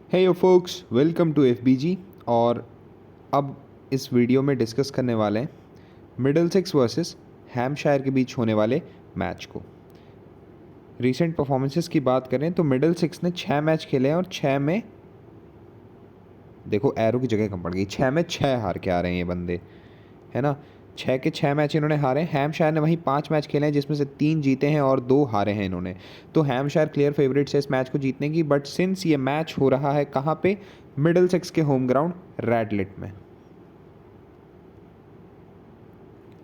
Hey yo folks, welcome to FBG. और अब इस वीडियो में डिस्कस करने वाले हैं मिडलसेक्स वर्सेस हैम्पशायर के बीच होने वाले मैच को। रीसेंट परफॉर्मेंसेस की बात करें तो मिडलसेक्स ने 6 मैच खेले हैं और 6 में देखो एरो की जगह कम पड़ गई, 6 में 6 हार के आ रहे हैं ये बंदे, है ना। 6 के 6 मैच इन्होंने हारे हैं। हैम्पशायर ने वहीं 5 मैच खेले हैं जिसमें से 3 जीते हैं और 2 हारे हैं इन्होंने। तो हैम्पशायर क्लियर फेवरेट्स है इस मैच को जीतने की। बट सिंस ये मैच हो रहा है कहाँ पे, मिडलसेक्स के होम ग्राउंड रेडलेट में,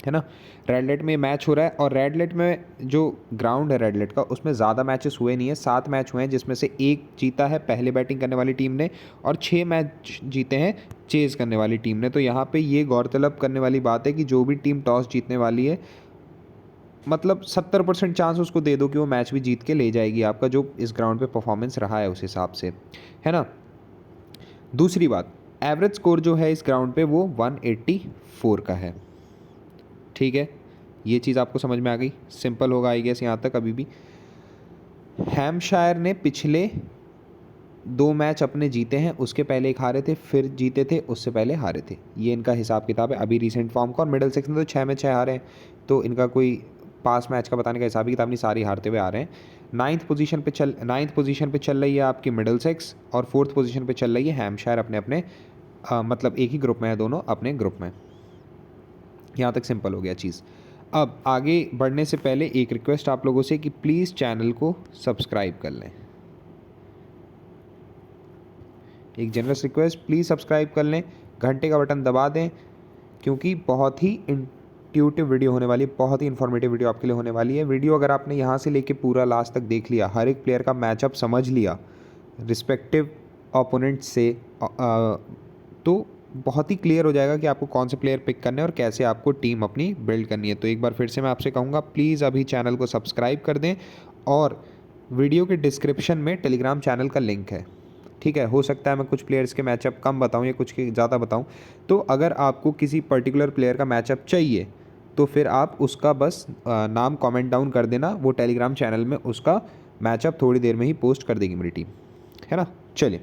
है ना। रेडलेट में मैच हो रहा है और रेडलेट में जो ग्राउंड है रेडलेट का, उसमें ज़्यादा मैचेस हुए नहीं है। 7 मैच हुए हैं जिसमें से 1 जीता है पहले बैटिंग करने वाली टीम ने और 6 मैच जीते हैं चेज़ करने वाली टीम ने। तो यहाँ पे ये गौरतलब करने वाली बात है कि जो भी टीम टॉस जीतने वाली है, मतलब 70% चांस उसको दे दो कि वो मैच भी जीत के ले जाएगी, आपका जो इस ग्राउंड पे परफॉर्मेंस रहा है उस हिसाब से, है ना। दूसरी बात, एवरेज स्कोर जो है इस ग्राउंड पे वो 184 का है। ठीक है, ये चीज़ आपको समझ में आ गई। सिंपल होगा आई गेस यहाँ तक। अभी भी हैम्पशायर ने पिछले 2 मैच अपने जीते हैं, उसके पहले एक हारे थे, फिर जीते थे, उससे पहले हारे थे। ये इनका हिसाब किताब है अभी रिसेंट फॉर्म का। और मिडलसेक्स ने तो 6 में 6 हारे हैं, तो इनका कोई पास मैच का बताने का हिसाब किताब नहीं, सारी हारते हुए आ रहे हैं। नाइन्थ पोजीशन पे चल रही है आपकी मिडलसेक्स और 4th पोजीशन पे चल रही है हैम्पशायर अपने अपने मतलब एक ही ग्रुप में है दोनों, अपने ग्रुप में। यहाँ तक सिंपल हो गया चीज़। अब आगे बढ़ने से पहले एक रिक्वेस्ट आप लोगों से कि प्लीज़ चैनल को सब्सक्राइब कर लें। एक जनरस रिक्वेस्ट, प्लीज़ सब्सक्राइब कर लें, घंटे का बटन दबा दें, क्योंकि बहुत ही इंट्यूटिव वीडियो होने वाली है, बहुत ही इन्फॉर्मेटिव वीडियो आपके लिए होने वाली है। वीडियो अगर आपने यहाँ से लेके पूरा लास्ट तक देख लिया, हर एक प्लेयर का मैचअप समझ लिया रिस्पेक्टिव ओपोनेंट से, तो बहुत ही क्लियर हो जाएगा कि आपको कौन से प्लेयर पिक करने हैं और कैसे आपको टीम अपनी बिल्ड करनी है। तो एक बार फिर से मैं आपसे कहूँगा, प्लीज़ अभी चैनल को सब्सक्राइब कर दें और वीडियो के डिस्क्रिप्शन में टेलीग्राम चैनल का लिंक है। ठीक है, हो सकता है मैं कुछ प्लेयर्स के मैचअप कम बताऊं या कुछ के ज़्यादा बताऊं। तो अगर आपको किसी पर्टिकुलर प्लेयर का मैचअप चाहिए तो फिर आप उसका बस नाम कमेंट डाउन कर देना, वो टेलीग्राम चैनल में उसका मैचअप थोड़ी देर में ही पोस्ट कर देगी मेरी टीम, है ना। चलिए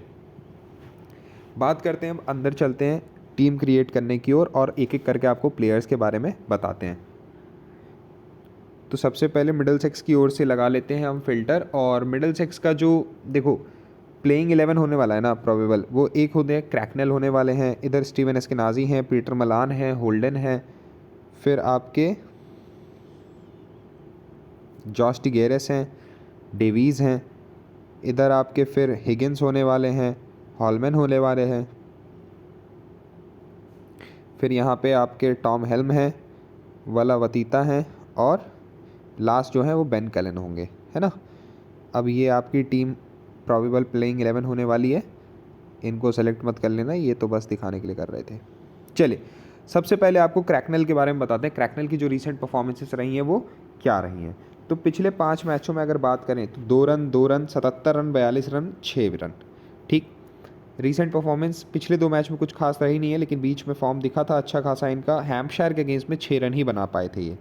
बात करते हैं, अब अंदर चलते हैं टीम क्रिएट करने की ओर और एक एक करके आपको प्लेयर्स के बारे में बताते हैं। तो सबसे पहले मिडलसेक्स की ओर से लगा लेते हैं हम फिल्टर। और मिडलसेक्स का जो देखो प्लेइंग 11 होने वाला है ना प्रोबेबल, वो एक होते हैं क्रैकनेल होने वाले हैं, इधर स्टीवन एस्केनाजी हैं, पीटर मलान हैं, होल्डन हैं, फिर आपके जॉश टिगेरस हैं, डेवीज़ हैं, इधर आपके फिर हिगिंस होने वाले हैं, हॉलमैन होने वाले हैं, फिर यहाँ पे आपके टॉम हेल्म हैं, वला वतीता हैं और लास्ट जो है वो बेन कलन होंगे, है ना। अब ये आपकी टीम प्रोबेबल प्लेइंग 11 होने वाली है, इनको सेलेक्ट मत कर लेना, ये तो बस दिखाने के लिए कर रहे थे। चलिए सबसे पहले आपको क्रैकनेल के बारे में बताते हैं, क्रैकनेल की जो रीसेंट परफॉर्मेंसेस रही हैं वो क्या रही हैं। तो पिछले 5 मैचों में अगर बात करें तो 2 रन 77 रन 42 रन 6 रन। ठीक, रीसेंट परफॉर्मेंस पिछले 2 मैच में कुछ खास रही नहीं है, लेकिन बीच में फॉर्म दिखा था अच्छा खासा इनका। हैम्पशायर के अगेंस्ट में 6 रन ही बना पाए थे ये।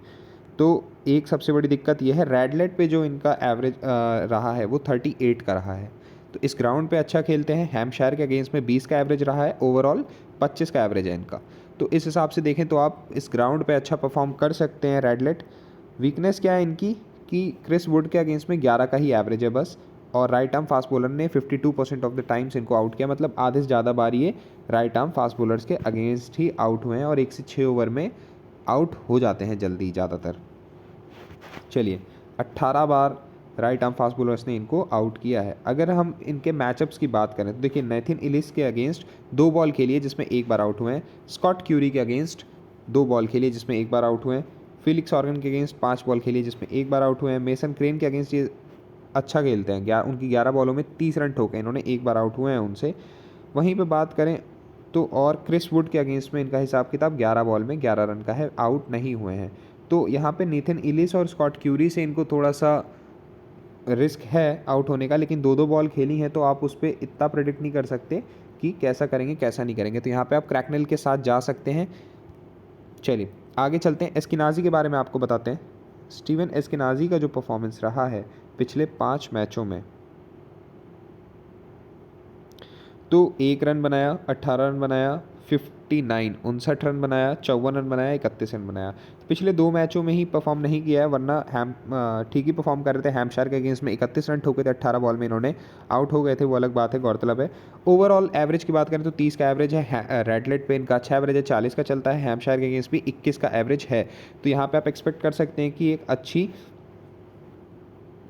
तो एक सबसे बड़ी दिक्कत यह है, रेडलेट पे जो इनका एवरेज रहा है वो 38 का रहा है। तो इस ग्राउंड पे अच्छा खेलते हैं। हैम्पशायर के अगेंस्ट में 20 का एवरेज रहा है, ओवरऑल 25 का एवरेज है इनका। तो इस हिसाब से देखें तो आप इस ग्राउंड पे अच्छा परफॉर्म कर सकते हैं रेडलेट। वीकनेस क्या है इनकी कि क्रिस वुड के अगेंस्ट में 11 का ही एवरेज है बस, और राइट आर्म फास्ट बॉलर ने 52% ऑफ द टाइम्स इनको आउट किया, मतलब आधे से ज़्यादा बार ये राइट आर्म फास्ट बॉलर्स के अगेंस्ट ही आउट हुए हैं और 1 से 6 ओवर में आउट हो जाते हैं जल्दी ज़्यादातर। चलिए 18 बार राइट आर्म फास्ट बॉलर्स ने इनको आउट किया है। अगर हम इनके मैचअप्स की बात करें तो देखिए, नेथिन इलिस के अगेंस्ट 2 बॉल खेली है जिसमें 1 बार आउट हुए हैं, स्कॉट क्यूरी के अगेंस्ट 2 बॉल खेली है जिसमें 1 बार आउट हुए हैं, फिलिक्स ऑर्गन के अगेंस्ट 5 बॉल खेली है जिसमें 1 बार आउट हुए हैं, मेसन क्रेन के अगेंस्ट ये अच्छा खेलते हैं, उनकी 11 बॉलों में 30 रन ठोके, इन्होंने 1 बार आउट हुए हैं उनसे। वहीं पे बात करें तो और क्रिस वुड के अगेंस्ट में इनका हिसाब किताब 11 बॉल में 11 रन का है, आउट नहीं हुए हैं। तो यहाँ पे नेथन इलिस और स्कॉट क्यूरी से इनको थोड़ा सा रिस्क है आउट होने का, लेकिन 2-2 बॉल खेली हैं तो आप उस पर इतना प्रेडिक्ट नहीं कर सकते कि कैसा करेंगे कैसा नहीं करेंगे। तो यहाँ पे आप क्रैकनेल के साथ जा सकते हैं। चलिए आगे चलते हैं, एस्किनाजी के बारे में आपको बताते हैं। स्टीवन एस्किनाजी का जो परफॉर्मेंस रहा है पिछले 5 मैचों में, तो 1 रन बनाया, 18 रन बनाया, 59 रन बनाया, 54 रन बनाया, 31 रन बनाया। तो पिछले 2 मैचों में ही परफॉर्म नहीं किया है, वरना ठीक ही परफॉर्म कर रहे थे। हैम्पशायर के अगेंस्ट में 31 रन ठोके थे 18 बॉल में, इन्होंने आउट हो गए थे, वो अलग बात है, गौरतलब है। ओवरऑल एवरेज की बात करें तो 30 का एवरेज है, रेडलेट पे इनका अच्छा एवरेज है, 40 का चलता है। हैम्पशायर के अगेंस्ट भी 21 का एवरेज है। तो यहाँ पे आप एक्सपेक्ट कर सकते हैं कि एक अच्छी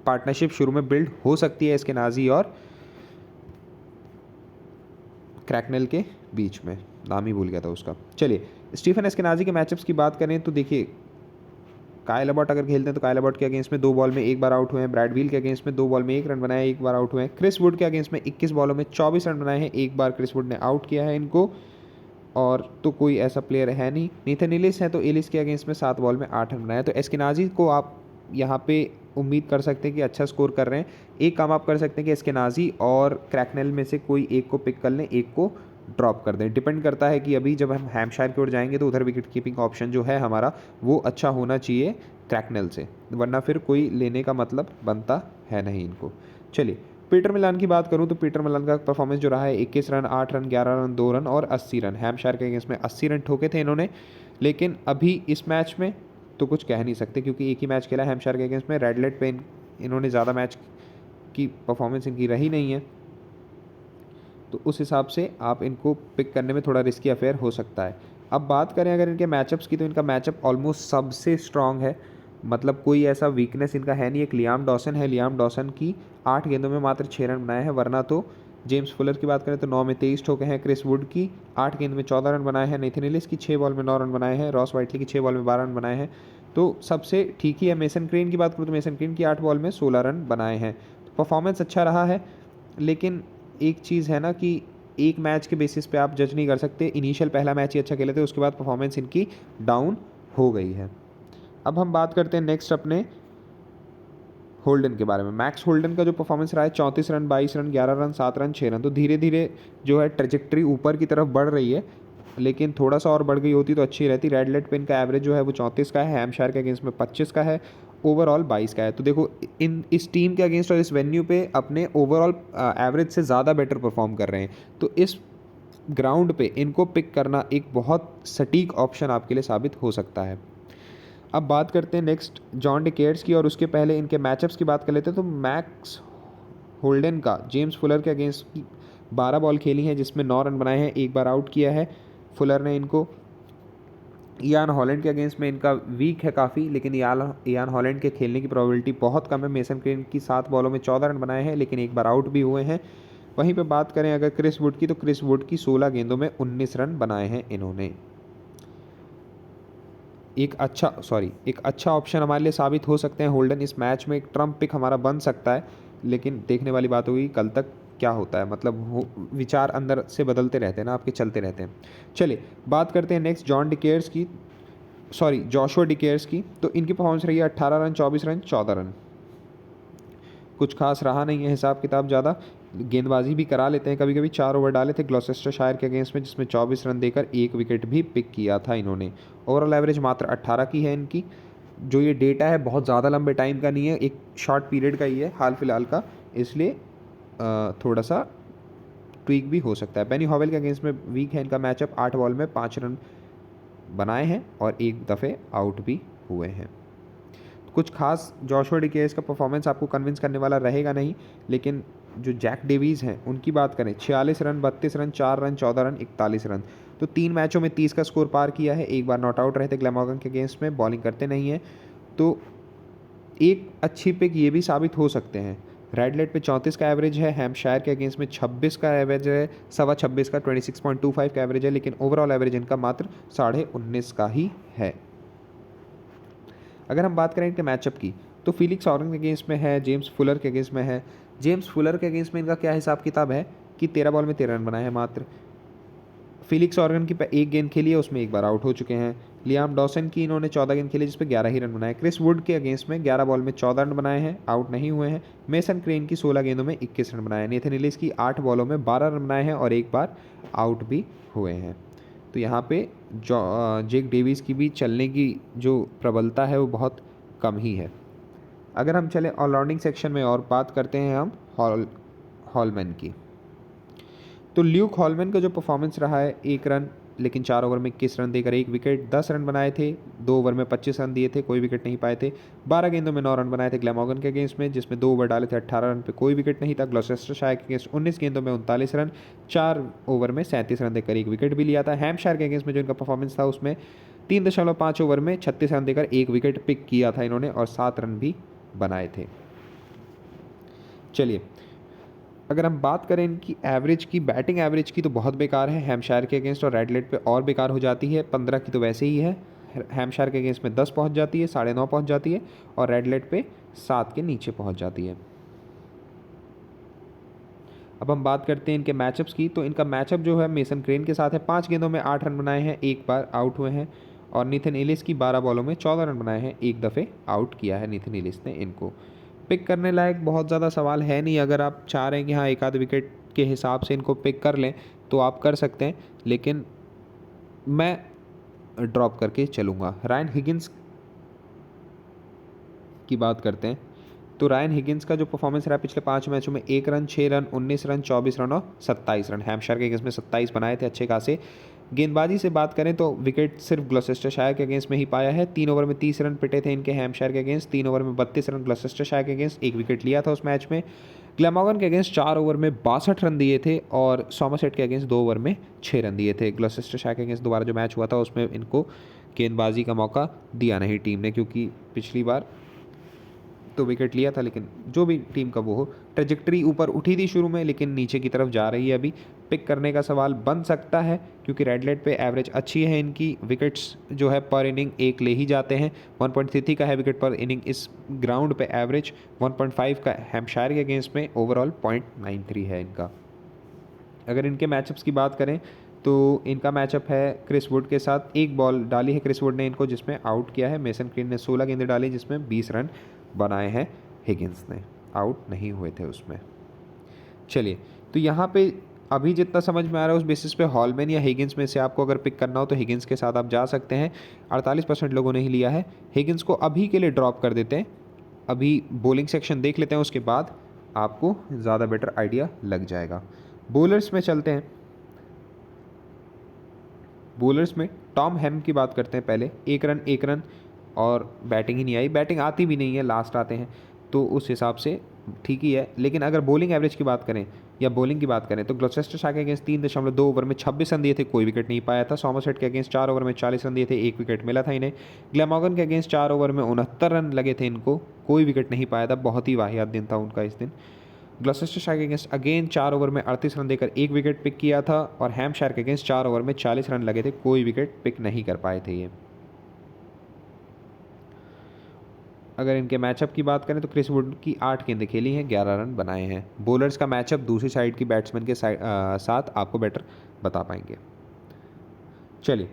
पार्टनरशिप शुरू में बिल्ड हो सकती है एस्केनाजी और क्रैकनेल के बीच में। नाम ही भूल गया था उसका। चलिए, स्टीफन एस्केनाजी के मैचअप्स की बात करें तो देखिए, कायल अबॉट अगर खेलते हैं तो कायल अबॉट के अगेंस्ट में 2 बॉल में 1 बार आउट हुए हैं। ब्रैड व्हील के अगेंस्ट में 2 बॉल में 1 रन बनाया, 1 बार आउट हुए हैं। क्रिस वुड के अगेंस्ट में 21 बॉलों में 24 रन बनाए हैं, 1 बार क्रिस वुड ने आउट किया है इनको। और तो कोई ऐसा प्लेयर है नहीं। नेथन एलिस है तो एलिस के अगेंस्ट में 7 बॉल में 8 रन बनाए। तो एस्केनाजी को आप यहाँ पे उम्मीद कर सकते हैं कि अच्छा स्कोर कर रहे हैं। एक काम आप कर सकते हैं कि एस्केनाजी और क्रैकनेल में से कोई एक को पिक कर लें, एक को ड्रॉप कर दें। डिपेंड करता है कि अभी जब हम हैम्पशायर की ओर जाएंगे तो उधर विकेट कीपिंग ऑप्शन जो है हमारा वो अच्छा होना चाहिए क्रैकनेल से, वरना फिर कोई लेने का मतलब बनता है नहीं इनको। चलिए, पीटर मिलान की बात करूं तो पीटर मिलान का परफॉर्मेंस जो रहा है 21 रन, 8 रन, 11 रन, 2 रन और 80 रन। हैम्पशायर के अगेंस्ट में 80 रन ठोके थे इन्होंने। लेकिन अभी इस मैच में तो कुछ कह नहीं सकते, क्योंकि एक ही मैच खेला हैम्पशायर के अगेंस्ट में। रेडलेट पे इन्होंने ज़्यादा मैच की परफॉर्मेंस इनकी रही नहीं है, तो उस हिसाब से आप इनको पिक करने में थोड़ा रिस्की अफेयर हो सकता है। अब बात करें अगर इनके मैचअप्स की, तो इनका मैचअप ऑलमोस्ट सबसे स्ट्रॉन्ग है, मतलब कोई ऐसा वीकनेस इनका है नहीं। एक लियाम डॉसन है, लियाम डॉसन की 8 गेंदों में मात्र 6 रन बनाए हैं, वरना तो जेम्स फुलर की बात करें तो 9 में 23 ठोके हैं। क्रिस वुड की 8 गेंद में 14 रन बनाए हैं। नेथन एलिस की 6 बॉल में 9 रन बनाए हैं। रॉस वाइटली की 6 बॉल में 12 रन बनाए हैं। तो सबसे ठीक ही है। मेसन क्रेन की बात करूँ तो मेसन क्रेन की 8 बॉल में 16 रन बनाए हैं। तो परफॉर्मेंस अच्छा रहा है, लेकिन एक चीज़ है ना कि एक मैच के बेसिस पे आप जज नहीं कर सकते। इनिशियल पहला मैच ही अच्छा खेले थे, उसके बाद परफॉर्मेंस इनकी डाउन हो गई है। अब हम बात करते हैं नेक्स्ट अपने होल्डन के बारे में। मैक्स होल्डन का जो परफॉर्मेंस रहा है 34 run, 22 run, 11 run, 7 run, 6 run. तो धीरे धीरे जो है ट्रेजेक्ट्री ऊपर की तरफ बढ़ रही है, लेकिन थोड़ा सा और बढ़ गई होती तो अच्छी रहती। रेडलेट पे इनका एवरेज जो है वो 34 का है, हैम्पशायर के अगेंस्ट में 25 का है, ओवरऑल 22 का है। तो देखो, इस टीम के अगेंस्ट और इस वेन्यू पे अपने ओवरऑल एवरेज से ज़्यादा बेटर परफॉर्म कर रहे हैं। तो इस ग्राउंड पे इनको पिक करना एक बहुत सटीक ऑप्शन आपके लिए साबित हो सकता है। अब बात करते हैं नेक्स्ट जॉन डिकेयर्स की, और उसके पहले इनके मैचअप्स की बात कर लेते हैं। तो मैक्स होल्डन का जेम्स फुलर के अगेंस्ट 12 बॉल खेली हैं, जिसमें 9 रन बनाए हैं, 1 बार आउट किया है फुलर ने इनको। इयान हॉलैंड के अगेंस्ट में इनका वीक है काफ़ी, लेकिन इयान हॉलैंड के खेलने की प्रोबेबिलिटी बहुत कम है। मेसन क्रेन की 7 बॉलों में 14 रन बनाए हैं, लेकिन 1 बार आउट भी हुए हैं। वहीं पे बात करें अगर क्रिस वुड की, तो क्रिस वुड की 16 गेंदों में 19 रन बनाए हैं इन्होंने। एक अच्छा ऑप्शन हमारे लिए साबित हो सकते हैं होल्डन। इस मैच में एक ट्रम्प पिक हमारा बन सकता है, लेकिन देखने वाली बात होगी कल तक क्या होता है। मतलब विचार अंदर से बदलते रहते हैं ना, आपके चलते रहते हैं। चलिए, बात करते हैं नेक्स्ट जॉशुआ डिकेयर्स की। तो इनकी परफॉर्मेंस रही है 18 रन, 24 रन, 14 रन। कुछ खास रहा नहीं है हिसाब किताब ज़्यादा। गेंदबाजी भी करा लेते हैं कभी कभी। 4 ओवर डाले थे ग्लॉसेस्टरशायर के अगेंस्ट में, जिसमें 24 रन देकर 1 विकेट भी पिक किया था इन्होंने। ओवरऑल एवरेज मात्र 18 की है इनकी। जो ये डेटा है बहुत ज़्यादा लंबे टाइम का नहीं है, एक शॉर्ट पीरियड का ही है, हाल फिलहाल का, इसलिए थोड़ा सा ट्वीक भी हो सकता है। बेनी हॉवेल के अगेंस्ट में वीक है इनका मैचअप। 8 बॉल में 5 रन बनाए हैं और 1 दफ़े आउट भी हुए हैं। कुछ खास जॉशुआ डिकेयर्स का परफॉर्मेंस आपको कन्विंस करने वाला रहेगा नहीं, लेकिन जो जैक डेवीज़ हैं उनकी बात करें, 46 run, 32 run, 4 run, 14 run, 41 run. तो 3 मैचों में 30 का स्कोर पार किया है। 1 बार नॉट आउट रहे थे ग्लैमॉर्गन के अगेंस्ट में, बॉलिंग करते नहीं हैं। तो एक अच्छी पिक ये भी साबित हो सकते हैं। रेडलेट पे 34 का एवरेज है, हैम्पशायर के अगेंस्ट में 26 का एवरेज है, 26.25 का 26.25 का एवरेज है, लेकिन ओवरऑल एवरेज इनका मात्र 19.5 का ही है। अगर हम बात करें इनके मैचअप की, तो फिलिक्स ऑर्गन के अगेंस्ट में है, जेम्स फुलर के अगेंस्ट में है। जेम्स फुलर के अगेंस्ट में इनका क्या हिसाब किताब है कि 13 बॉल में 13 रन बनाए हैं मात्र। फिलिक्स ऑर्गन की 1 गेंद खेली है, उसमें 1 बार आउट हो चुके हैं। लियाम डॉसन की इन्होंने 14 गेंद खेली, जिसपे 11 ही रन बनाए। क्रिस वुड के अगेंस्ट में 11 बॉल में 14 रन बनाए हैं, आउट नहीं हुए हैं। मेसन क्रेन की 16 गेंदों में 21 रन बनाए। नेथन एलिस की 8 बॉलों में 12 रन बनाए हैं और 1 बार आउट भी हुए हैं। तो यहाँ पे जेक डेविस की भी चलने की जो प्रबलता है वो बहुत कम ही है। अगर हम चले ऑलराउंडिंग सेक्शन में और बात करते हैं हम हॉलमैन की, तो ल्यूक हॉलमैन का जो परफॉर्मेंस रहा है, 1 रन लेकिन 4 ओवर में 21 रन देकर 1 विकेट, 10 रन बनाए थे, 2 ओवर में 25 रन दिए थे, कोई विकेट नहीं पाए थे। 12 गेंदों में 9 रन बनाए थे ग्लैमॉगन के अगेंस्ट में, जिसमें 2 ओवर डाले थे, 18 रन पे कोई विकेट नहीं था। ग्लॉसेस्टरशायर के अगेंस्ट 19 गेंदों में 39 रन, 4 ओवर में 37 रन देकर 1 विकेट भी लिया था। हैम्पशायर के अगेंस्ट में जो इनका परफॉर्मेंस था उसमें 3.5 ओवर में 36 रन देकर 1 विकेट पिक किया था इन्होंने और 7 रन भी बनाए थे। चलिए, अगर हम बात करें इनकी एवरेज की, बैटिंग एवरेज की, तो बहुत बेकार है हैम्पशायर के अगेंस्ट, और रेडलेट पे और बेकार हो जाती है। 15 की तो वैसे ही है, हैम्पशायर के अगेंस्ट में 10 पहुंच जाती है, 9.5 पहुंच जाती है, और रेडलेट पे 7 के नीचे पहुंच जाती है। अब हम बात करते हैं इनके मैचअप्स की, तो इनका मैचअप जो है मेसन क्रेन के साथ है। 5 गेंदों में 8 रन बनाए हैं, 1 बार आउट हुए हैं, और नीथन एलिस की 12 बॉलों में 14 रन बनाए हैं, 1 दफ़े आउट किया है नीथन एलिस ने इनको। पिक करने लायक बहुत ज़्यादा सवाल है नहीं, अगर आप चाह रहे हैं कि हाँ एक आध विकेट के हिसाब से इनको पिक कर लें तो आप कर सकते हैं, लेकिन मैं ड्रॉप करके चलूँगा। रायन हिगिंस की बात करते हैं, तो रायन हिगिंस का जो परफॉर्मेंस रहा पिछले 5 मैचों में, 1 रन, 6 रन, 19 रन, 24 रन और 27 रन। हैम्पशायर के अगेंस्ट में 27 बनाए थे अच्छे खासे। गेंदबाजी से बात करें तो विकेट सिर्फ ग्लॉसेस्टरशायर के अगेंस्ट में ही पाया है। 3 ओवर में 30 रन पिटे थे इनके हैम्पशायर के अगेंस्ट, 3 ओवर में 32 रन ग्लॉसेस्टरशायर के अगेंस्ट, 1 विकेट लिया था उस मैच में। ग्लैमॉगन के अगेंस्ट 4 ओवर में 62 रन दिए थे, और सॉमरसेट के अगेंस्ट 2 ओवर में 6 रन दिए थे। ग्लॉसेस्टरशायर के अगेंस्ट दोबारा जो मैच हुआ था उसमें इनको गेंदबाजी का मौका दिया नहीं टीम ने, क्योंकि पिछली बार तो विकेट लिया था, लेकिन जो भी टीम का वो हो, ट्रेजेक्टरी ऊपर उठी थी शुरू में लेकिन नीचे की तरफ जा रही है अभी। पिक करने का सवाल बन सकता है क्योंकि रेडलेट पे एवरेज अच्छी है इनकी, विकेट्स जो है पर इनिंग 1 ले ही जाते हैं। 1.33 का है विकेट पर इनिंग इस ग्राउंड पे एवरेज, 1.5 का हैम्पशायर के अगेंस्ट में, ओवरऑल 0.93 है इनका। अगर इनके मैचअप्स की बात करें तो इनका मैचअप है क्रिस वुड के साथ। 1 बॉल डाली है क्रिस वुड ने इनको जिसमें आउट किया है। मेसन क्रीन ने 16 गेंदें डाली जिसमें 20 रन बनाए हैं, हिगिंस ने आउट नहीं हुए थे उसमें। चलिए, तो यहाँ पे अभी जितना समझ में आ रहा है उस बेसिस पे हॉलमैन या हिगिंस में से आपको अगर पिक करना हो तो हिगिंस के साथ आप जा सकते हैं। 48% लोगों ने ही लिया है। हिगिंस को अभी के लिए ड्रॉप कर देते हैं, अभी बॉलिंग सेक्शन देख लेते हैं, उसके बाद आपको ज़्यादा बेटर आइडिया लग जाएगा। बॉलर्स में चलते हैं। बॉलर्स में टॉम हेम की बात करते हैं पहले। 1 रन 1 रन, और बैटिंग ही नहीं आई, बैटिंग आती भी नहीं है, लास्ट आते हैं, तो उस हिसाब से ठीक ही है। लेकिन अगर बॉलिंग एवरेज की बात करें या बॉलिंग की बात करें तो ग्लॉसेस्टरशायर के अगेंस्ट 3.2 ओवर में 26 रन दिए थे, कोई विकेट नहीं पाया था। सॉमरसेट के अगेंस्ट 4 ओवर में 40 रन दिए थे, 1 विकेट मिला था इन्हें। ग्लैमॉगन के अगेंस्ट 4 ओवर में 69 रन लगे थे इनको, कोई विकेट नहीं पाया था, बहुत ही वाहियात दिन था उनका इस दिन। ग्लॉसेस्टरशायर के अगेंस्ट अगेन 4 ओवर में 38 रन देकर 1 विकेट पिक किया था, और हैम्पशायर के अगेंस्ट 4 ओवर में 40 रन लगे थे, कोई विकेट पिक नहीं कर पाए थे ये। अगर इनके मैचअप की बात करें तो क्रिस वुड की 8 गेंदें खेली हैं, 11 रन बनाए हैं। बॉलर्स का मैचअप दूसरी साइड की बैट्समैन के साथ आपको बेटर बता पाएंगे। चलिए,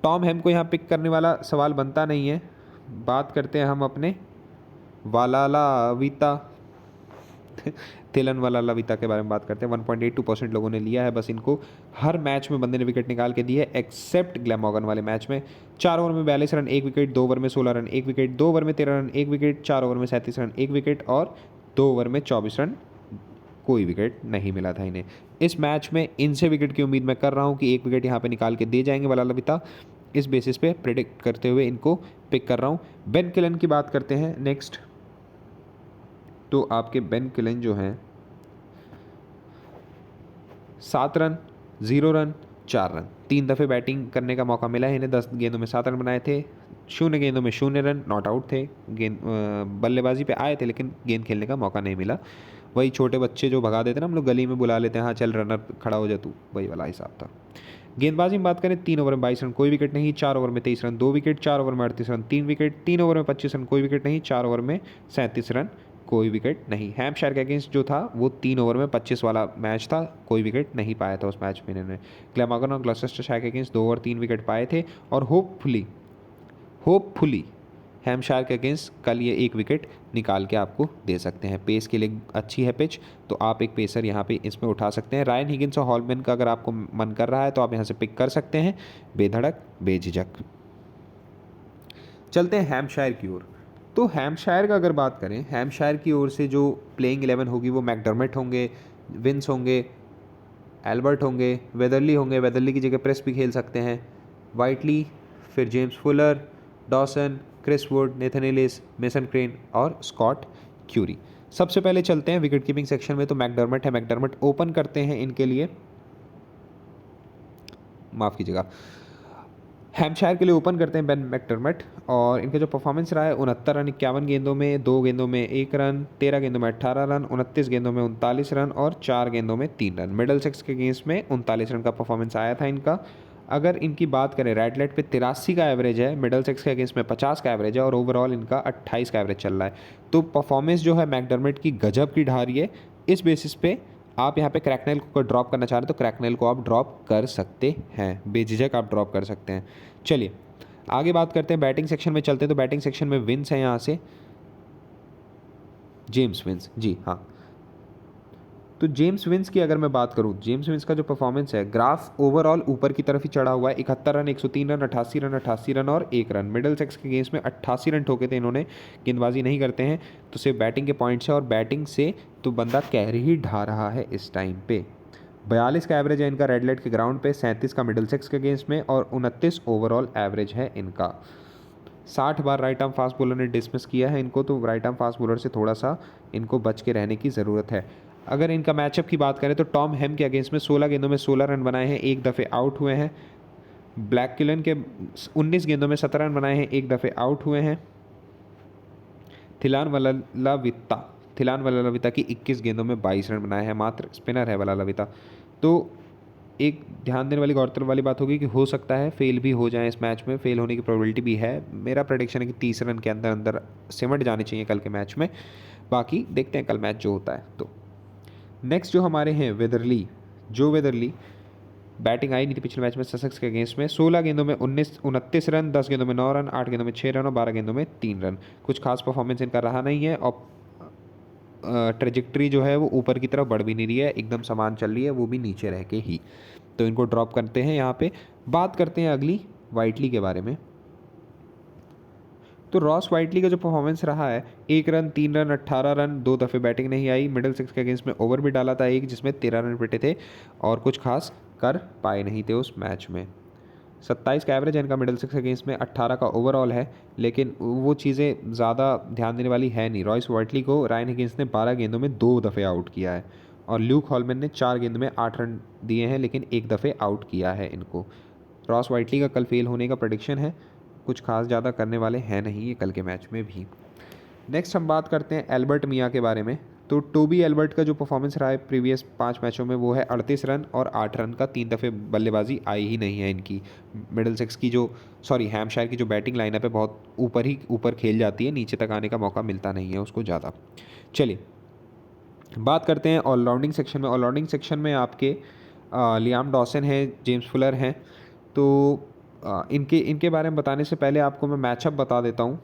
टॉम हेम को यहाँ पिक करने वाला सवाल बनता नहीं है। बात करते हैं हम अपने वालालाविता थिलन वालालाविता के बारे में बात करते हैं। 1.82% लोगों ने लिया है बस इनको। हर मैच में बंदे ने विकेट निकाल के दी है एक्सेप्ट ग्लैमॉगन वाले मैच में। 4 ओवर में 42 रन 1 विकेट, 2 ओवर में 16 रन 1 विकेट, 2 ओवर में 13 रन 1 विकेट, 4 ओवर में 37 रन 1 विकेट, और 2 ओवर में 24 रन, कोई विकेट नहीं मिला था इन्हें। इस मैच में इनसे विकेट की उम्मीद मैं कर रहा हूँ कि 1 विकेट यहाँ पे निकाल के दे जाएंगे वालालाविता। इस बेसिस पे प्रेडिक्ट करते हुए इनको पिक कर रहा हूँ। बेन किलन की बात करते हैं नेक्स्ट। तो आपके बेन किलन जो हैं 7 रन 0 रन 4 रन, 3 दफ़े बैटिंग करने का मौका मिला है इन्हें। 10 गेंदों में 7 रन बनाए थे, 0 गेंदों में 0 रन, नॉट आउट थे। गेंद बल्लेबाजी पे आए थे लेकिन गेंद खेलने का मौका नहीं मिला। वही छोटे बच्चे जो भगा देते ना, हम लोग गली में बुला लेते हैं, हाँ चल रनर खड़ा हो जा तू, वही वाला हिसाब था। गेंदबाजी में बात करें 3 ओवर में 22 रन, कोई विकेट नहीं। 4 ओवर में 23 रन 2 विकेट, 4 ओवर में 38 रन 3 विकेट, 3 ओवर में 25 रन कोई विकेट नहीं, 4 ओवर में 37 रन कोई विकेट नहीं। हैम्पशायर के अगेंस्ट जो था वो 3 ओवर में 25 वाला मैच था, कोई विकेट नहीं पाया था उस मैच में इन्होंने। ग्लैमॉगन और ग्लॉसेस्टरशायर के अगेंस्ट 2 ओवर 3 विकेट पाए थे, और होपफुली हैम्पशायर के अगेंस्ट कल ये 1 विकेट निकाल के आपको दे सकते हैं। पेस के लिए अच्छी है पिच, तो आप एक पेसर यहाँ पे इसमें उठा सकते हैं। रायन हिगिंस और हॉलमैन का अगर आपको मन कर रहा है तो आप यहाँ से पिक कर सकते हैं बेधड़क बेझिझक। चलते हैं हैम्पशायर की ओर। तो हैम्पशायर का अगर बात करें, हैम्पशायर की ओर से जो प्लेइंग 11 होगी वो मैकडर्मेट होंगे, विंस होंगे, एल्बर्ट होंगे, वेदरली होंगे, वेदरली की जगह प्रेस भी खेल सकते हैं, वाइटली, फिर James Fuller, Dawson, Chris Wood, Nathan Ellis, Mason Crane और स्कॉट क्यूरी। सबसे पहले चलते हैं विकेट कीपिंग सेक्शन में, तो मैकडर्मट है, मैकडर्मट ओपन करते हैं इनके लिए, माफ़ कीजिएगा, हैम्पशायर के लिए ओपन करते हैं बेन मैकडर्मट। और इनका जो परफॉर्मेंस रहा है 69 रन 51 गेंदों में, 2 गेंदों में 1 रन, 13 गेंदों में 18 रन, 29 गेंदों में 39 रन और 4 गेंदों में 3 रन। मिडल सेक्स के गेम्स में 39 रन का परफॉर्मेंस आया था इनका। अगर इनकी बात करें, रेड लाइट पे 83 का एवरेज है, मिडल सेक्स के अगेंस्ट में 50 का एवरेज है और ओवरऑल इनका 28 का एवरेज चल रहा है। तो परफॉर्मेंस जो है मैकडर्मट की गजब की ढा रही है। इस बेसिस पे आप यहाँ पे क्रैकनेल को ड्रॉप करना चाह रहे हैं तो क्रैकनेल को आप ड्रॉप कर सकते हैं, बेझिझक आप ड्रॉप कर सकते हैं। चलिए आगे बात करते हैं, बैटिंग सेक्शन में चलते हैं। तो बैटिंग सेक्शन में विंस है यहाँ से, जेम्स विंस, जी हाँ। तो जेम्स विंस की अगर मैं बात करूँ, जेम्स विंस का जो परफॉर्मेंस है, ग्राफ ओवरऑल ऊपर की तरफ ही चढ़ा हुआ है। 71 रन, 103 रन, 88 रन, 88 रन और 1 रन। मिडल सेक्स के गेम्स में 88 रन ठोके थे इन्होंने। गेंदबाजी नहीं करते हैं तो सिर्फ बैटिंग के पॉइंट्स है, और बैटिंग से तो बंदा कैरी ही ढा रहा है इस टाइम पे। 42 का एवरेज है इनका रेड लाइट के ग्राउंड पे, 37 का मिडल सेक्स के गेम्स में और 29 ओवरऑल एवरेज है इनका। 60 बार राइट आर्म फास्ट बॉलर ने डिसमिस किया है इनको, तो राइट आर्म फास्ट बॉलर से थोड़ा सा इनको बच के रहने की ज़रूरत है। अगर इनका मैचअप की बात करें तो टॉम हेम के अगेंस्ट में 16 गेंदों में 16 रन बनाए हैं, एक दफ़े आउट हुए हैं। ब्लैक किलन के 19 गेंदों में 17 रन बनाए हैं, एक दफ़े आउट हुए हैं। थिलान वलालविता की 21 गेंदों में 22 रन बनाए हैं, मात्र स्पिनर है वलालविता। तो एक ध्यान देने वाली गौरतलब वाली बात होगी कि हो सकता है फेल भी हो जाए इस मैच में, फेल होने की प्रोबेबिलिटी भी है। मेरा प्रेडिक्शन है कि 30 रन के अंदर अंदर सिमट जाने चाहिए कल के मैच में। बाकी देखते हैं कल मैच जो होता है। तो नेक्स्ट जो हमारे हैं वेदरली, जो वेदरली बैटिंग आई नहीं थी पिछले मैच में ससेक्स के अगेंस्ट में। 16 गेंदों में 29 रन, 10 गेंदों में 9 रन, 8 गेंदों में 6 रन और 12 गेंदों में 3 रन। कुछ खास परफॉर्मेंस इनका रहा नहीं है और ट्रेजेक्ट्री जो है वो ऊपर की तरफ बढ़ भी नहीं रही है, एकदम समान चल रही है, वो भी नीचे रह के ही। तो इनको ड्रॉप करते हैं यहाँ पे। बात करते हैं अगली वाइटली के बारे में। तो रॉस वाइटली का जो परफॉर्मेंस रहा है, 1 रन, 3 रन, 18 रन, 2 दफ़े बैटिंग नहीं आई। मिडल सेक्स के अगेंस्ट में ओवर भी डाला था एक, जिसमें 13 रन पिटे थे और कुछ खास कर पाए नहीं थे उस मैच में। 27 का एवरेज है इनका मिडल सेक्स के अगेंस्ट में, 18 का ओवरऑल है, लेकिन वो चीज़ें ज़्यादा ध्यान देने वाली है नहीं। रॉस वाइटली को रायन हिगिंस ने 12 गेंदों में 2 दफ़े आउट किया है और ल्यूक हॉलमैन ने 4 गेंद में 8 रन दिए हैं, लेकिन 1 दफ़े आउट किया है इनको। रॉस वाइटली का कल फेल होने का प्रेडिक्शन है, कुछ खास ज़्यादा करने वाले हैं नहीं ये कल के मैच में भी। नेक्स्ट हम बात करते हैं एल्बर्ट मियाँ के बारे में। तो टोबी एल्बर्ट का जो परफॉर्मेंस रहा है प्रीवियस 5 मैचों में, वो है 38 रन और 8 रन का। 3 दफ़े बल्लेबाजी आई ही नहीं है इनकी। मिडल सेक्स की जो हैम्पशायर की जो बैटिंग लाइनअप है बहुत ऊपर खेल जाती है, नीचे तक आने का मौका मिलता नहीं है उसको ज़्यादा। चलिए बात करते हैं ऑलराउंडिंग सेक्शन में। ऑलराउंडिंग सेक्शन में आपके लियाम डॉसन है, जेम्स फुलर हैं। तो इनके बारे में बताने से पहले आपको मैं मैचअप बता देता हूँ।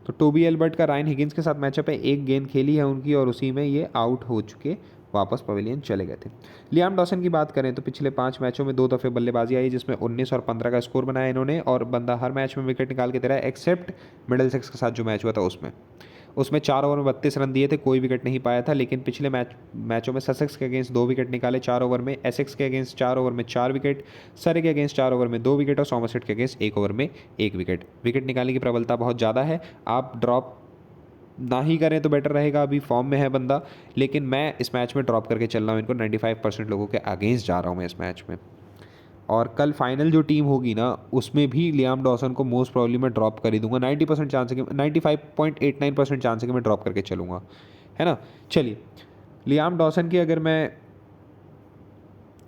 तो टोबी एल्बर्ट का रायन हिगिंस के साथ मैचअप है, 1 गेंद खेली है उनकी और उसी में ये आउट हो चुके वापस पवेलियन चले गए थे। लियाम डॉसन की बात करें तो पिछले 5 मैचों में 2 दफ़े बल्लेबाजी आई, जिसमें 19 और 15 का स्कोर बनाया इन्होंने, और बंदा हर मैच में विकेट निकाल के दे रहा है, एक्सेप्ट मिडल सेक्स के साथ जो मैच हुआ था उसमें 4 ओवर में 32 रन दिए थे, कोई विकेट नहीं पाया था। लेकिन पिछले मैचों में ससेक्स के अगेंस्ट 2 विकेट निकाले 4 ओवर में, एसेक्स के अगेंस्ट 4 ओवर में 4 विकेट, सरे के अगेंस्ट 4 ओवर में 2 विकेट और सॉमरसेट के अगेंस्ट 1 ओवर में 1 विकेट निकालने की प्रबलता बहुत ज़्यादा है। आप ड्रॉप ना ही करें तो बेटर रहेगा, अभी फॉर्म में है बंदा, लेकिन मैं इस मैच में ड्रॉप करके चल रहा हूँ इनको। 95% लोगों के अगेंस्ट जा रहा हूँ मैं इस मैच में। और कल फाइनल जो टीम होगी ना, उसमें भी लियाम डॉसन को मोस्ट प्रॉब्ली मैं ड्रॉप कर ही दूंगा। 90% चांस है कि 95.89% चांस है कि मैं ड्रॉप करके चलूँगा, है ना। चलिए लियाम डॉसन की अगर मैं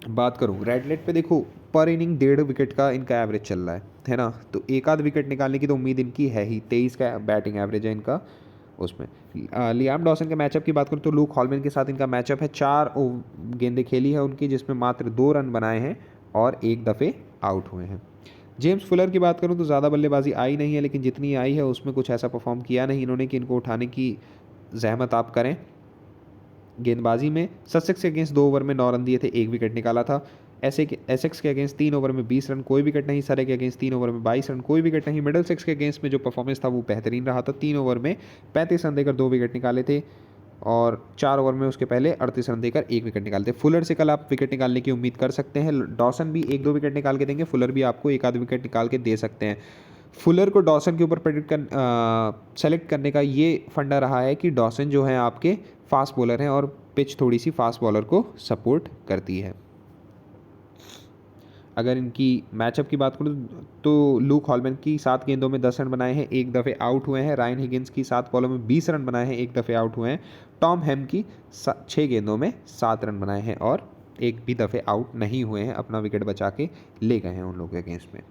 बात करूँ, रेड लाइट पे देखो पर इनिंग 1.5 विकेट का इनका एवरेज चल रहा है ना। तो एक आध विकेट निकालने की तो उम्मीद इनकी है ही। 23 का बैटिंग एवरेज है इनका उसमें। लियाम डॉसन के मैचअप की बात करूँ तो लूक हॉलमैन के साथ इनका मैचअप है। 4 गेंदें खेली है उनकी, जिसमें मात्र 2 रन बनाए हैं और 1 दफ़े आउट हुए हैं। जेम्स फुलर की बात करूँ तो ज़्यादा बल्लेबाजी आई नहीं है, लेकिन जितनी आई है उसमें कुछ ऐसा परफॉर्म किया नहीं इन्होंने कि इनको उठाने की जहमत आप करें। गेंदबाजी में ससेक्स के अगेंस्ट 2 ओवर में 9 रन दिए थे, 1 विकेट निकाला था। एसेक्स के अगेंस्ट 3 ओवर में 20 रन, कोई विकेट नहीं। सरे के अगेंस्ट 3 ओवर में 22 रन, कोई विकेट नहीं। मिडल सेक्स के अगेंस्ट में जो परफॉर्मेंस था वो बेहतरीन रहा था, 3 ओवर में 35 रन देकर 2 विकेट निकाले थे। और 4 ओवर में उसके पहले 38 रन देकर 1 विकेट निकालते। फुलर से कल आप विकेट निकालने की उम्मीद कर सकते हैं। डॉसन भी 1-2 विकेट निकाल के देंगे, फुलर भी आपको 1-आध विकेट निकाल के दे सकते हैं। फुलर को डॉसन के ऊपर सेलेक्ट करने का ये फंडा रहा है कि डॉसन जो है आपके फास्ट बॉलर हैं और पिच थोड़ी सी फास्ट बॉलर को सपोर्ट करती है। अगर इनकी मैचअप की बात करूँ तो लूक हॉलमैन की 7 गेंदों में 10 रन बनाए हैं, 1 दफ़े आउट हुए हैं। रायन हिगिंस की 7 बॉलों में 20 रन बनाए हैं, 1 दफ़े आउट हुए हैं। टॉम हेम की 6 गेंदों में 7 रन बनाए हैं और 1 भी दफ़े आउट नहीं हुए हैं, अपना विकेट बचा के ले गए हैं उन लोगों के अगेंस्ट में।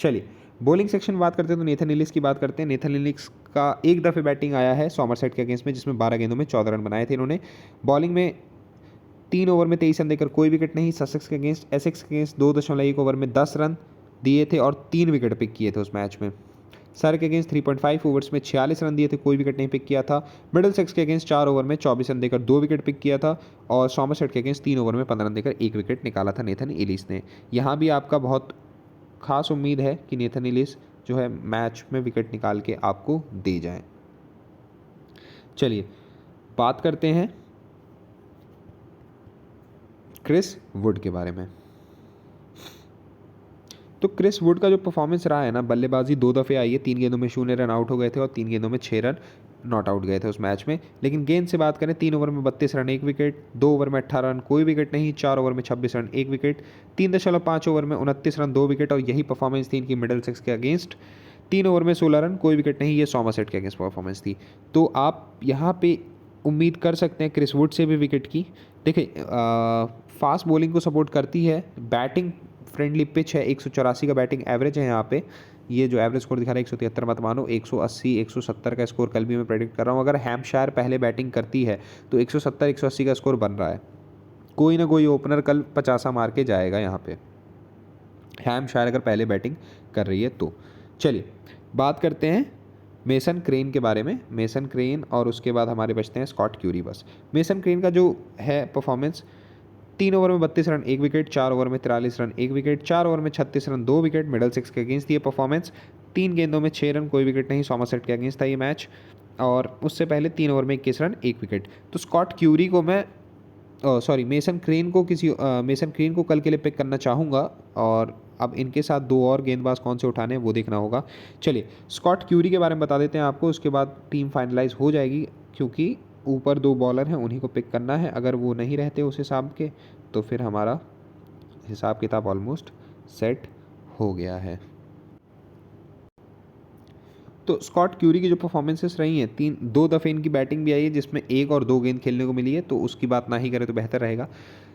चलिए बॉलिंग सेक्शन बात करते हैं तो नेथन इलिस की बात करते हैं। नेथन इलिस का 1 दफ़े बैटिंग आया है सॉमरसेट के अगेंस्ट में, जिसमें 12 गेंदों में 14 रन बनाए थे इन्होंने। बॉलिंग में 3 ओवर में 23 रन देकर कोई विकेट नहीं। ससेक्स के अगेंस्ट एसेक्स के अगेंस्ट 2.1 ओवर में 10 रन दिए थे और 3 विकेट पिक किए थे उस मैच में। सर के अगेंस्ट 3.5 ओवर्स में 46 रन दिए थे, कोई विकेट नहीं पिक किया था। मिडल सेक्स के अगेंस्ट 4 ओवर में 24 रन देकर 2 विकेट पिक किया था और सॉमरसेट के अगेंस्ट 3 ओवर में 15 रन देकर 1 विकेट निकाला था नेथन इलिस ने। यहाँ भी आपका बहुत खास उम्मीद है कि नेथन इलिस जो है मैच में विकेट निकाल के आपको दे जाएं। चलिए बात करते हैं क्रिस वुड के बारे में। तो क्रिस वुड का जो परफॉर्मेंस रहा है ना, बल्लेबाजी 2 दफ़े आई है, 3 गेंदों में 0 रन आउट हो गए थे और 3 गेंदों में 6 रन नॉट आउट गए थे उस मैच में। लेकिन गेंद से बात करें 3 ओवर में 32 रन 1 विकेट, 2 ओवर में 18 रन कोई विकेट नहीं, 4 ओवर में 26 रन 1 विकेट, 3.5 ओवर में 29 रन 2 विकेट और यही परफॉर्मेंस थी इनकी मिडल सेक्स के अगेंस्ट। 3 ओवर में 16 रन कोई विकेट नहीं, ये सॉमरसेट के अगेंस्ट परफॉर्मेंस थी। तो आप यहाँ पे उम्मीद कर सकते हैं क्रिस वुड से भी विकेट की। देखिए फास्ट बॉलिंग को सपोर्ट करती है, बैटिंग फ्रेंडली पिच है, 184 का बैटिंग एवरेज है यहाँ पे। ये जो एवरेज स्कोर दिखा रहा है 173 मत मानो, 180 170 का स्कोर कल भी मैं प्रेडिक्ट कर रहा हूँ। अगर हैम्पशायर पहले बैटिंग करती है तो 170 180 का स्कोर बन रहा है। कोई ना कोई ओपनर कल 50 मार के जाएगा यहाँ पे, हैम्पशायर अगर पहले बैटिंग कर रही है तो। चलिए बात करते हैं मेसन क्रेन के बारे में। मेसन क्रेन और उसके बाद हमारे बचते हैं स्कॉट क्यूरी बस। मेसन क्रेन का जो है परफॉर्मेंस, 3 ओवर में 32 रन 1 विकेट, 4 ओवर में 43 रन 1 विकेट, 4 ओवर में 36 रन 2 विकेट, मिडल सेक्स के अगेंस्ट ये परफॉर्मेंस। 3 गेंदों में 6 रन कोई विकेट नहीं, सॉमरसेट के अगेंस्ट था ये मैच और उससे पहले 3 ओवर में 21 रन 1 विकेट। तो स्कॉट क्यूरी को मैं मेसन क्रेन को कल के लिए पिक करना चाहूँगा और अब इनके साथ 2 और गेंदबाज कौन से उठाने हैं वो देखना होगा। चलिए स्कॉट क्यूरी के बारे में बता देते हैं आपको, उसके बाद टीम फाइनलाइज हो जाएगी क्योंकि ऊपर 2 बॉलर हैं उन्हीं को पिक करना है। अगर वो नहीं रहते उस हिसाब के तो फिर हमारा हिसाब किताब ऑलमोस्ट सेट हो गया है। तो स्कॉट क्यूरी की जो परफॉर्मेंसेस रही हैं, 2 दफ़े इनकी बैटिंग भी आई है जिसमें 1 और 2 गेंद खेलने को मिली है, तो उसकी बात ना ही करें तो बेहतर रहेगा।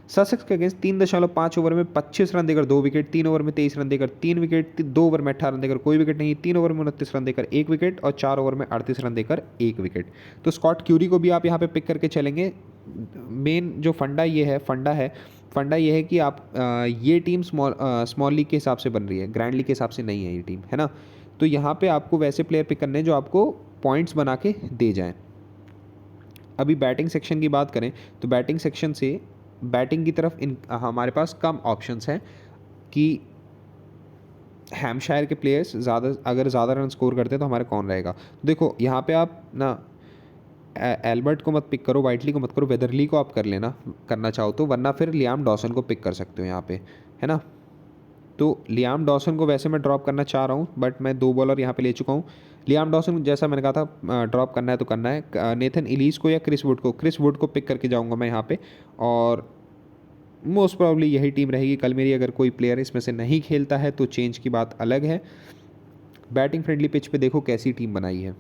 ससेक्स के अगेंस्ट 3.5 ओवर में 25 रन देकर 2 विकेट, 3 ओवर में 23 रन देकर 3 विकेट, 2 ओवर में 18 रन देकर कोई विकेट नहीं, 3 ओवर में 29 रन देकर 1 विकेट और 4 ओवर में 38 रन देकर 1 विकेट। तो स्कॉट क्यूरी को भी आप यहाँ पे पिक करके चलेंगे। मेन जो फंडा ये है कि आप ये टीम स्मॉल लीग के हिसाब से बन रही है, ग्रैंड लीग के हिसाब से नहीं है ये टीम, है ना। तो यहाँ पे आपको वैसे प्लेयर पिक करने हैं जो आपको पॉइंट्स बना के दे जाएं। अभी बैटिंग सेक्शन की बात करें तो बैटिंग सेक्शन से बैटिंग की तरफ हमारे पास कम ऑप्शंस हैं कि हैम्पशायर के प्लेयर्स अगर ज़्यादा रन स्कोर करते हैं तो हमारे कौन रहेगा। देखो यहाँ पे आप ना एल्बर्ट को मत पिक करो, वाइटली को मत करो, वेदरली को आप कर लेना करना चाहो तो, वरना फिर लियाम डॉसन को पिक कर सकते हो यहाँ पे, है ना। तो लियाम डॉसन को वैसे मैं ड्रॉप करना चाह रहा हूँ बट मैं 2 बॉलर यहाँ पे ले चुका हूँ। लियाम डॉसन जैसा मैंने कहा था ड्रॉप करना है तो करना है। नेथन इलीस को या क्रिस वुड को पिक करके जाऊँगा मैं यहाँ पे और मोस्ट प्रॉब्ली यही टीम रहेगी कल मेरी। अगर कोई प्लेयर इसमें से नहीं खेलता है तो चेंज की बात अलग है। बैटिंग फ्रेंडली पिच पे देखो कैसी टीम बनाई है,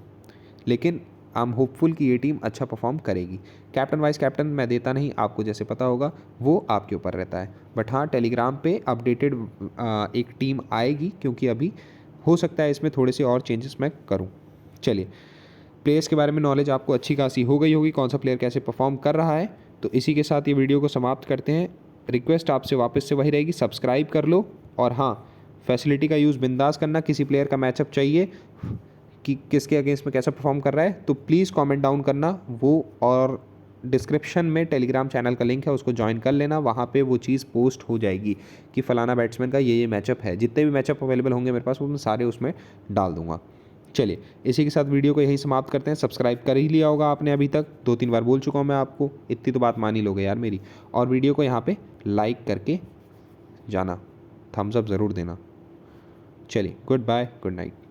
लेकिन आई एम होपफुल कि ये टीम अच्छा परफॉर्म करेगी। कैप्टन वाइस कैप्टन मैं देता नहीं, आपको जैसे पता होगा वो आपके ऊपर रहता है। बट हाँ टेलीग्राम पे अपडेटेड एक टीम आएगी क्योंकि अभी हो सकता है इसमें थोड़े से और चेंजेस मैं करूँ। चलिए प्लेयर्स के बारे में नॉलेज आपको अच्छी खासी हो गई होगी, कौन सा प्लेयर कैसे परफॉर्म कर रहा है। तो इसी के साथ ये वीडियो को समाप्त करते हैं। रिक्वेस्ट आपसे वापस से वही रहेगी, सब्सक्राइब कर लो और हाँ फैसिलिटी का यूज़ बिंदास करना। किसी प्लेयर का मैचअप चाहिए कि किसके अगेंस्ट में कैसा परफॉर्म कर रहा है तो प्लीज़ कमेंट डाउन करना वो, और डिस्क्रिप्शन में टेलीग्राम चैनल का लिंक है उसको ज्वाइन कर लेना। वहाँ पे वो चीज़ पोस्ट हो जाएगी कि फ़लाना बैट्समैन का ये मैचअप है। जितने भी मैचअप अवेलेबल होंगे मेरे पास वो मैं सारे उसमें डाल दूँगा। चलिए इसी के साथ वीडियो को यही समाप्त करते हैं। सब्सक्राइब कर ही लिया होगा आपने अभी तक, 2-3 बार बोल चुका हूँ मैं आपको, इतनी तो बात मान ही लोगे यार मेरी। और वीडियो को यहाँ पे लाइक करके जाना, थम्स अप ज़रूर देना। चलिए गुड बाय, गुड नाइट।